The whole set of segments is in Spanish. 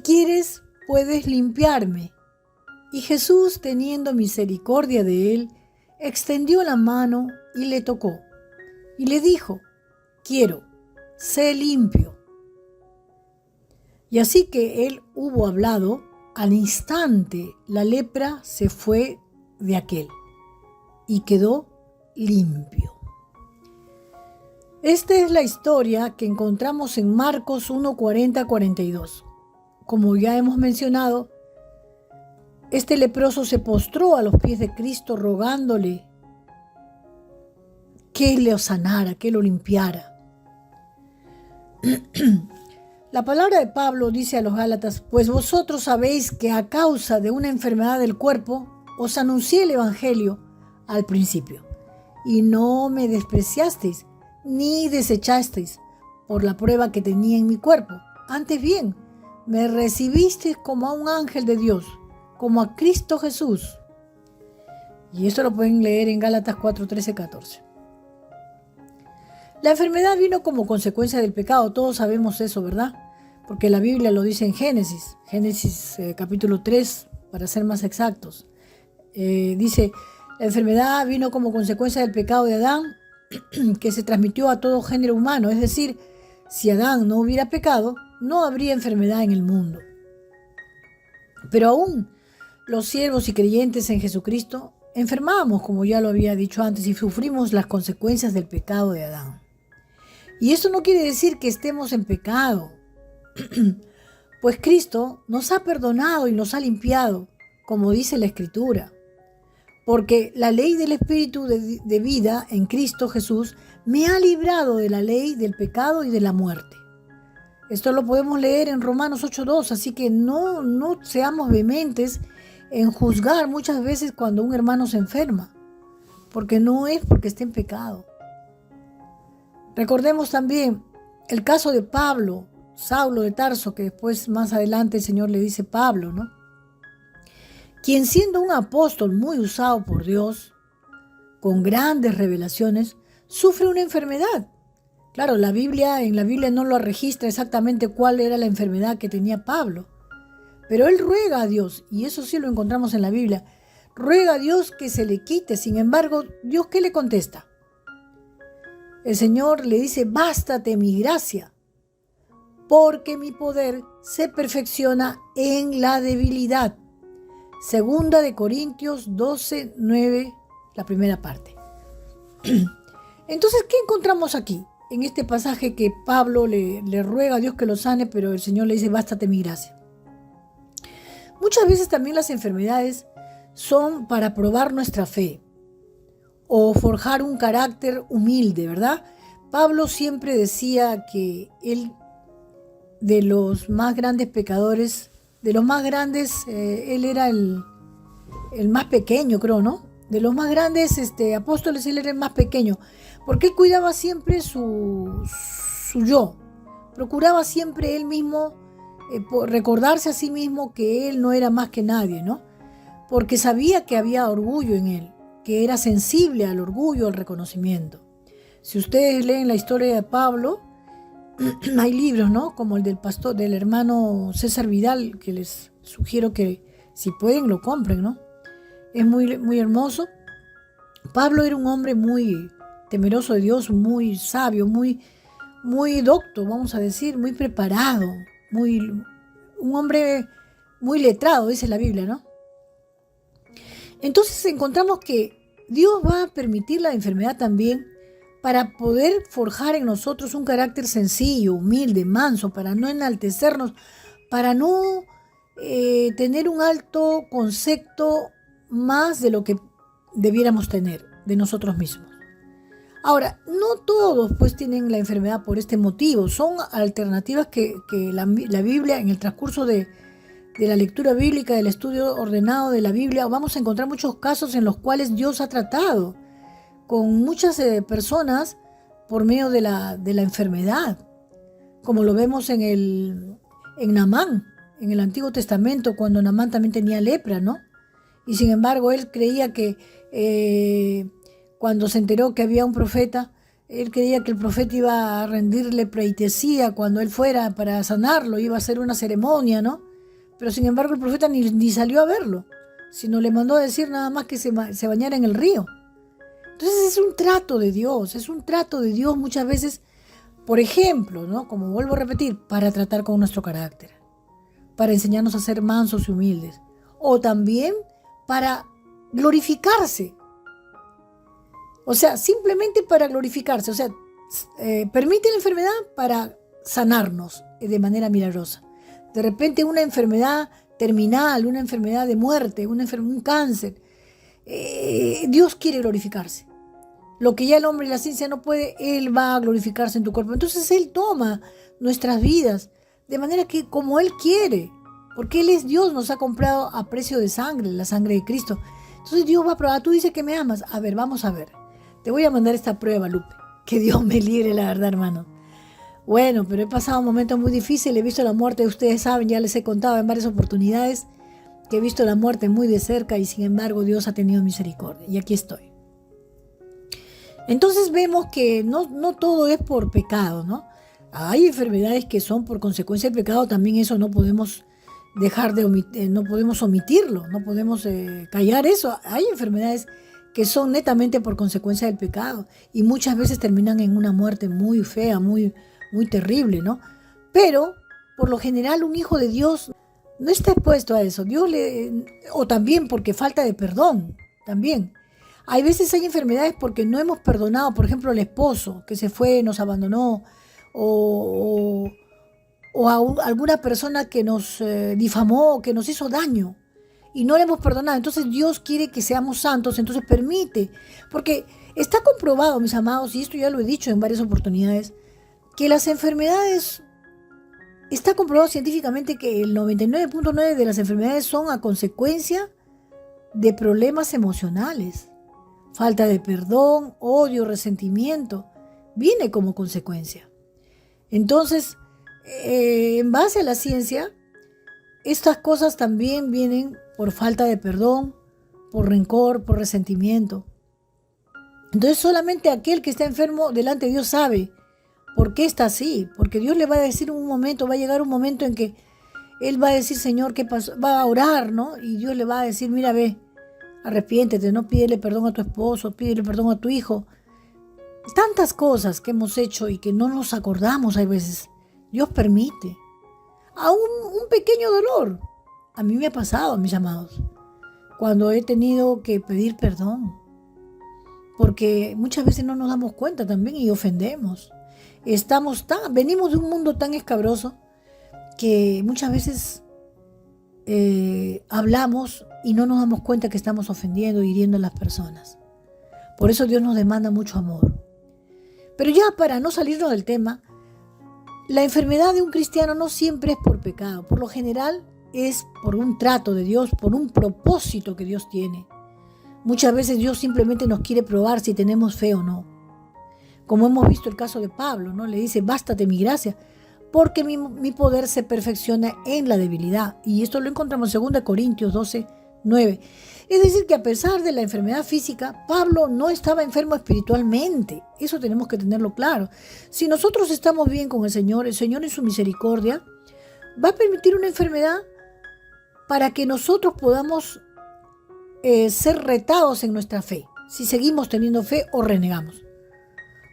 quieres, puedes limpiarme. Y Jesús, teniendo misericordia de él, extendió la mano y le tocó. Y le dijo: quiero, sé limpio. Y así que él hubo hablado, al instante la lepra se fue de aquél y quedó limpio. Esta es la historia que encontramos en Marcos 1:40-42. Como ya hemos mencionado, este leproso se postró a los pies de Cristo rogándole que lo sanara, que lo limpiara. La palabra de Pablo dice a los Gálatas: pues vosotros sabéis que a causa de una enfermedad del cuerpo os anuncié el evangelio al principio, y no me despreciasteis ni desechasteis por la prueba que tenía en mi cuerpo. Antes bien, me recibisteis como a un ángel de Dios, como a Cristo Jesús. Y esto lo pueden leer en Gálatas 4:13-14. La enfermedad vino como consecuencia del pecado, todos sabemos eso, ¿verdad? Porque la Biblia lo dice en Génesis capítulo 3, para ser más exactos. Dice: la enfermedad vino como consecuencia del pecado de Adán, que se transmitió a todo género humano. Es decir, si Adán no hubiera pecado, no habría enfermedad en el mundo. Pero aún los siervos y creyentes en Jesucristo enfermamos, como ya lo había dicho antes, y sufrimos las consecuencias del pecado de Adán. Y esto no quiere decir que estemos en pecado, pues Cristo nos ha perdonado y nos ha limpiado, como dice la Escritura. Porque la ley del Espíritu de vida en Cristo Jesús me ha librado de la ley del pecado y de la muerte. Esto lo podemos leer en Romanos 8:2, así que no seamos vehementes en juzgar muchas veces cuando un hermano se enferma, porque no es porque esté en pecado. Recordemos también el caso de Pablo, Saulo de Tarso, que después más adelante el Señor le dice Pablo, ¿no? Quien, siendo un apóstol muy usado por Dios, con grandes revelaciones, sufre una enfermedad. Claro, en la Biblia no lo registra exactamente cuál era la enfermedad que tenía Pablo, pero él ruega a Dios, y eso sí lo encontramos en la Biblia, ruega a Dios que se le quite. Sin embargo, ¿Dios qué le contesta? El Señor le dice: bástate mi gracia, porque mi poder se perfecciona en la debilidad. Segunda de Corintios 12:9, la primera parte. Entonces, ¿qué encontramos aquí? En este pasaje que Pablo le ruega a Dios que lo sane, pero el Señor le dice: bástate mi gracia. Muchas veces también las enfermedades son para probar nuestra fe o forjar un carácter humilde, ¿verdad? Pablo siempre decía que él, de los más grandes pecadores, de los más grandes, él era el más pequeño, creo, ¿no? De los más grandes apóstoles, él era el más pequeño, porque él cuidaba siempre su yo, procuraba siempre él mismo recordarse a sí mismo que él no era más que nadie, ¿no? Porque sabía que había orgullo en él, que era sensible al orgullo, al reconocimiento. Si ustedes leen la historia de Pablo, hay libros, ¿no? Como el del hermano César Vidal, que les sugiero que si pueden lo compren, ¿no? Es muy, muy hermoso. Pablo era un hombre muy temeroso de Dios, muy sabio, muy docto, vamos a decir, muy preparado, un hombre muy letrado, dice la Biblia, ¿no? Entonces encontramos que Dios va a permitir la enfermedad también para poder forjar en nosotros un carácter sencillo, humilde, manso, para no enaltecernos, para no tener un alto concepto más de lo que debiéramos tener de nosotros mismos. Ahora, no todos pues tienen la enfermedad por este motivo. Son alternativas que la Biblia, en el transcurso de la lectura bíblica, del estudio ordenado de la Biblia, vamos a encontrar muchos casos en los cuales Dios ha tratado con muchas personas por medio de la enfermedad, como lo vemos en Naamán, en el Antiguo Testamento, cuando Naamán también tenía lepra, ¿no? Y sin embargo, él creía que cuando se enteró que había un profeta, él creía que el profeta iba a rendirle pleitesía cuando él fuera para sanarlo, iba a hacer una ceremonia, ¿no? pero sin embargo el profeta ni salió a verlo, sino le mandó a decir nada más que se bañara en el río. Entonces es un trato de Dios muchas veces, por ejemplo, ¿no? Como vuelvo a repetir, para tratar con nuestro carácter, para enseñarnos a ser mansos y humildes, o también para glorificarse. O sea, simplemente para glorificarse. O sea, permite la enfermedad para sanarnos de manera milagrosa. De repente una enfermedad terminal, una enfermedad de muerte, un cáncer. Dios quiere glorificarse. Lo que ya el hombre y la ciencia no puede, Él va a glorificarse en tu cuerpo. Entonces Él toma nuestras vidas de manera que como Él quiere, porque Él es Dios, nos ha comprado a precio de sangre, la sangre de Cristo. Entonces Dios va a probar, tú dices que me amas. A ver, vamos a ver. Te voy a mandar esta prueba, Lupe. Que Dios me libre, la verdad, hermano. Bueno, pero he pasado momentos muy difíciles, he visto la muerte, ustedes saben, ya les he contado en varias oportunidades que he visto la muerte muy de cerca y sin embargo Dios ha tenido misericordia y aquí estoy. Entonces vemos que no todo es por pecado, ¿no? Hay enfermedades que son por consecuencia del pecado, también eso no podemos dejar de no podemos omitirlo, no podemos callar eso. Hay enfermedades que son netamente por consecuencia del pecado y muchas veces terminan en una muerte muy fea, muy terrible, ¿no? Pero, por lo general, un hijo de Dios no está expuesto a eso. O también porque falta de perdón, también. Hay veces hay enfermedades porque no hemos perdonado, por ejemplo, el esposo que se fue, nos abandonó, o alguna persona que nos difamó, que nos hizo daño, y no le hemos perdonado. Entonces Dios quiere que seamos santos, entonces permite. Porque está comprobado, mis amados, y esto ya lo he dicho en varias oportunidades, que las enfermedades, está comprobado científicamente que el 99.9% de las enfermedades son a consecuencia de problemas emocionales. Falta de perdón, odio, resentimiento, viene como consecuencia. Entonces, en base a la ciencia, estas cosas también vienen por falta de perdón, por rencor, por resentimiento. Entonces solamente aquel que está enfermo delante de Dios sabe por qué está así, porque Dios le va a decir un momento, va a llegar un momento en que Él va a decir, Señor, ¿qué pasó? Va a orar, ¿no? Y Dios le va a decir, mira, ve, arrepiéntete, no pídele perdón a tu esposo, pídele perdón a tu hijo. Tantas cosas que hemos hecho y que no nos acordamos a veces, Dios permite. Aún un pequeño dolor. A mí me ha pasado, mis amados, cuando he tenido que pedir perdón, porque muchas veces no nos damos cuenta también y ofendemos. Venimos de un mundo tan escabroso que muchas veces hablamos y no nos damos cuenta que estamos ofendiendo e hiriendo a las personas. Por eso Dios nos demanda mucho amor. Pero ya para no salirnos del tema, la enfermedad de un cristiano no siempre es por pecado. Por lo general es por un trato de Dios, por un propósito que Dios tiene. Muchas veces Dios simplemente nos quiere probar si tenemos fe o no. Como hemos visto el caso de Pablo, ¿no? Le dice, bástate mi gracia, porque mi poder se perfecciona en la debilidad. Y esto lo encontramos en 2 Corintios 12:9. Es decir, que a pesar de la enfermedad física, Pablo no estaba enfermo espiritualmente. Eso tenemos que tenerlo claro. Si nosotros estamos bien con el Señor en su misericordia va a permitir una enfermedad para que nosotros podamos ser retados en nuestra fe, si seguimos teniendo fe o renegamos.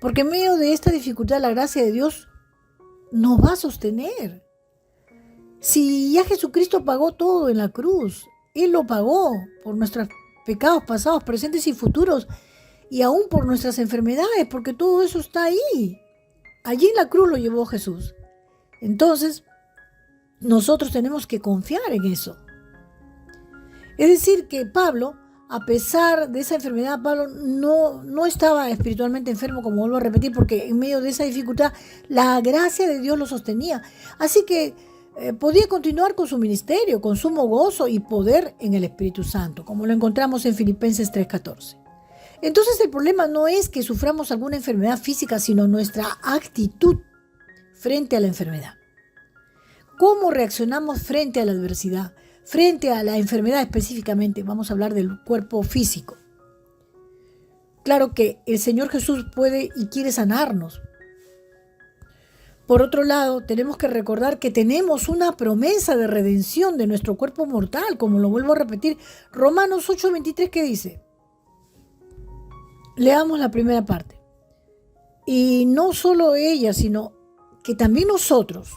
Porque en medio de esta dificultad la gracia de Dios nos va a sostener. Si ya Jesucristo pagó todo en la cruz, Él lo pagó por nuestros pecados pasados, presentes y futuros, y aún por nuestras enfermedades, porque todo eso está ahí. Allí en la cruz lo llevó Jesús. Entonces, nosotros tenemos que confiar en eso. Es decir, que Pablo, a pesar de esa enfermedad, Pablo no estaba espiritualmente enfermo, como vuelvo a repetir, porque en medio de esa dificultad, la gracia de Dios lo sostenía. Así que podía continuar con su ministerio, con sumo gozo y poder en el Espíritu Santo, como lo encontramos en Filipenses 3:14. Entonces el problema no es que suframos alguna enfermedad física, sino nuestra actitud frente a la enfermedad. ¿Cómo reaccionamos frente a la adversidad? Frente a la enfermedad específicamente, vamos a hablar del cuerpo físico. Claro que el Señor Jesús puede y quiere sanarnos. Por otro lado, tenemos que recordar que tenemos una promesa de redención de nuestro cuerpo mortal, como lo vuelvo a repetir. Romanos 8:23, ¿qué dice? Leamos la primera parte. Y no solo ella, sino que también nosotros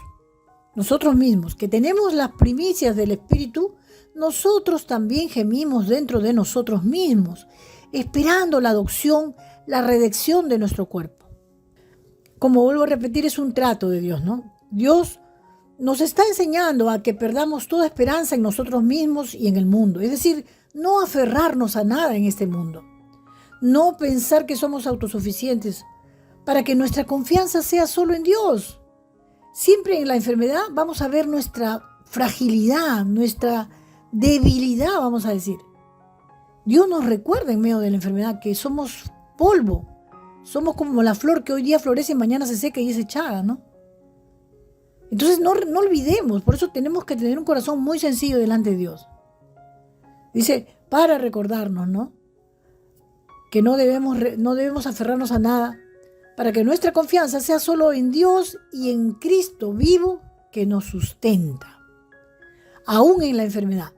mismos, que tenemos las primicias del Espíritu, nosotros también gemimos dentro de nosotros mismos, esperando la adopción, la redención de nuestro cuerpo. Como vuelvo a repetir, es un trato de Dios, ¿no? Dios nos está enseñando a que perdamos toda esperanza en nosotros mismos y en el mundo. Es decir, no aferrarnos a nada en este mundo. No pensar que somos autosuficientes para que nuestra confianza sea solo en Dios. Siempre en la enfermedad vamos a ver nuestra fragilidad, nuestra debilidad, vamos a decir. Dios nos recuerda en medio de la enfermedad que somos polvo. Somos como la flor que hoy día florece y mañana se seca y es echada, ¿no? Entonces no olvidemos, por eso tenemos que tener un corazón muy sencillo delante de Dios. Dice, para recordarnos, ¿no? Que no debemos aferrarnos a nada, para que nuestra confianza sea solo en Dios y en Cristo vivo que nos sustenta, aún en la enfermedad.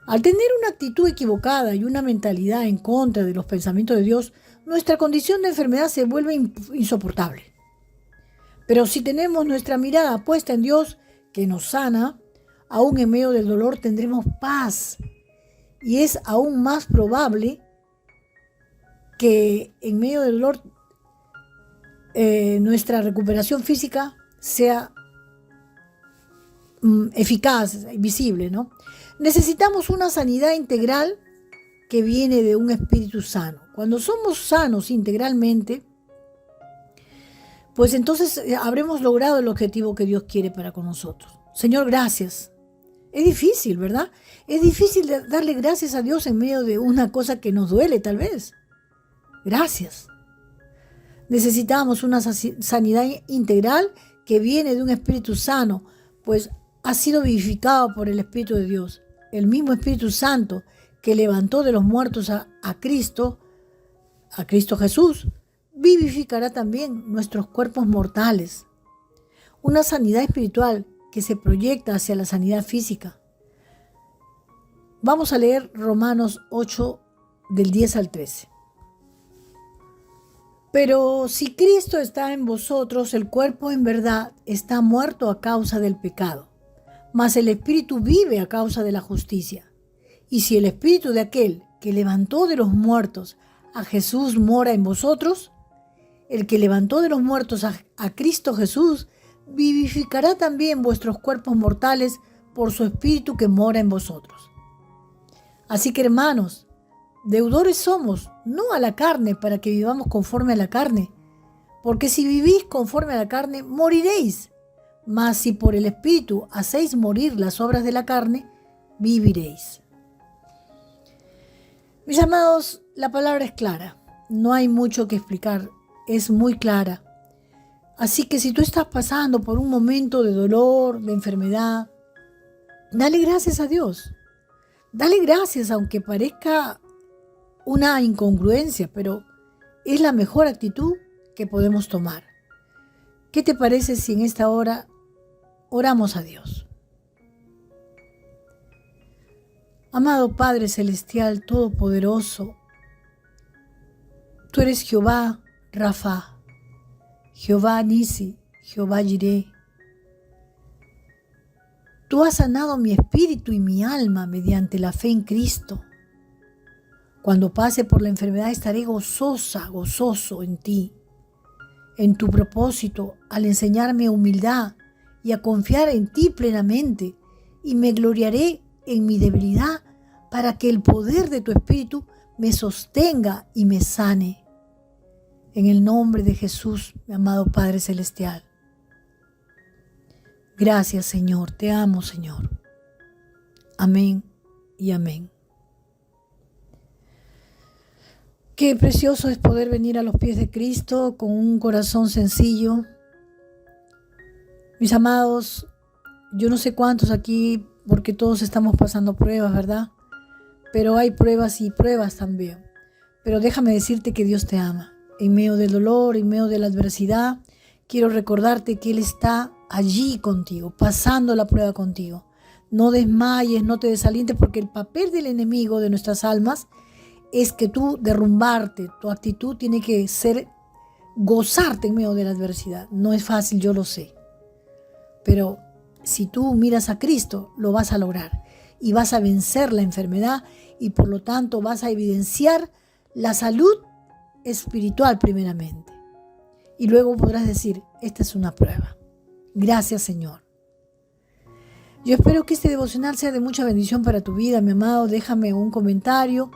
Al tener una actitud equivocada y una mentalidad en contra de los pensamientos de Dios, nuestra condición de enfermedad se vuelve insoportable. Pero si tenemos nuestra mirada puesta en Dios, que nos sana, aún en medio del dolor tendremos paz. Y es aún más probable que en medio del dolor nuestra recuperación física sea eficaz y visible, ¿no? Necesitamos una sanidad integral que viene de un espíritu sano. Cuando somos sanos integralmente, pues entonces habremos logrado el objetivo que Dios quiere para con nosotros. Señor, gracias. Es difícil, ¿verdad? Es difícil darle gracias a Dios en medio de una cosa que nos duele, tal vez. Gracias. Necesitamos una sanidad integral que viene de un espíritu sano, pues ha sido vivificado por el Espíritu de Dios. El mismo Espíritu Santo que levantó de los muertos a Cristo Jesús, vivificará también nuestros cuerpos mortales. Una sanidad espiritual que se proyecta hacia la sanidad física. Vamos a leer Romanos 8, del 10 al 13. Pero si Cristo está en vosotros, el cuerpo en verdad está muerto a causa del pecado, mas el Espíritu vive a causa de la justicia. Y si el Espíritu de aquel que levantó de los muertos a Jesús mora en vosotros, el que levantó de los muertos a Cristo Jesús vivificará también vuestros cuerpos mortales por su Espíritu que mora en vosotros. Así que, hermanos, deudores somos, no a la carne, para que vivamos conforme a la carne, porque si vivís conforme a la carne, moriréis. Mas si por el Espíritu hacéis morir las obras de la carne, viviréis. Mis amados, la palabra es clara, no hay mucho que explicar, es muy clara. Así que si tú estás pasando por un momento de dolor, de enfermedad, dale gracias a Dios. Dale gracias, aunque parezca una incongruencia, pero es la mejor actitud que podemos tomar. ¿Qué te parece si en esta hora oramos a Dios? Amado Padre Celestial, Todopoderoso, tú eres Jehová Rafa, Jehová Nisi, Jehová Jireh. Tú has sanado mi espíritu y mi alma mediante la fe en Cristo. Cuando pase por la enfermedad estaré gozoso en ti, en tu propósito, al enseñarme humildad y a confiar en ti plenamente, y me gloriaré en mi debilidad para que el poder de tu Espíritu me sostenga y me sane. En el nombre de Jesús, mi amado Padre Celestial. Gracias, Señor. Te amo, Señor. Amén y amén. Qué precioso es poder venir a los pies de Cristo con un corazón sencillo. Mis amados, yo no sé cuántos aquí, porque todos estamos pasando pruebas, ¿verdad? Pero hay pruebas y pruebas también. Pero déjame decirte que Dios te ama. En medio del dolor, en medio de la adversidad, quiero recordarte que Él está allí contigo, pasando la prueba contigo. No desmayes, no te desalientes, porque el papel del enemigo de nuestras almas es que tú derrumbarte. Tu actitud tiene que ser gozarte en medio de la adversidad. No es fácil, yo lo sé. Pero si tú miras a Cristo, lo vas a lograr. Y vas a vencer la enfermedad y por lo tanto vas a evidenciar la salud espiritual primeramente. Y luego podrás decir, esta es una prueba. Gracias, Señor. Yo espero que este devocional sea de mucha bendición para tu vida, mi amado. Déjame un comentario.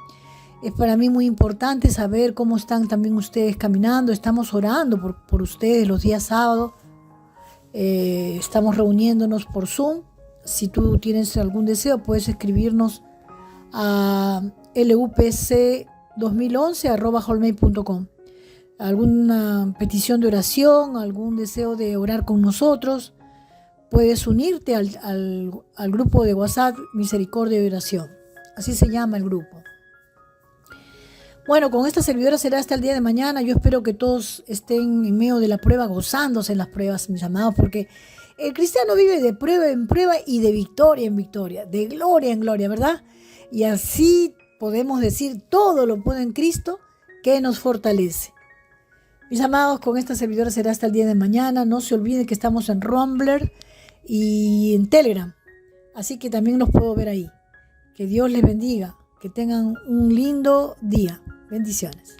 Es para mí muy importante saber cómo están también ustedes caminando. Estamos orando por ustedes los días sábados. Estamos reuniéndonos por Zoom. Si tú tienes algún deseo, puedes escribirnos a lupc2011@hotmail.com. Alguna petición de oración, algún deseo de orar con nosotros, puedes unirte al grupo de WhatsApp Misericordia de Oración. Así se llama el grupo. Bueno, con esta servidora será hasta el día de mañana. Yo espero que todos estén en medio de la prueba, gozándose en las pruebas, mis amados, porque el cristiano vive de prueba en prueba y de victoria en victoria, de gloria en gloria, ¿verdad? Y así podemos decir, todo lo puedo en Cristo que nos fortalece. Mis amados, con esta servidora será hasta el día de mañana. No se olviden que estamos en Rumble y en Telegram, así que también los puedo ver ahí. Que Dios les bendiga, que tengan un lindo día. Bendiciones.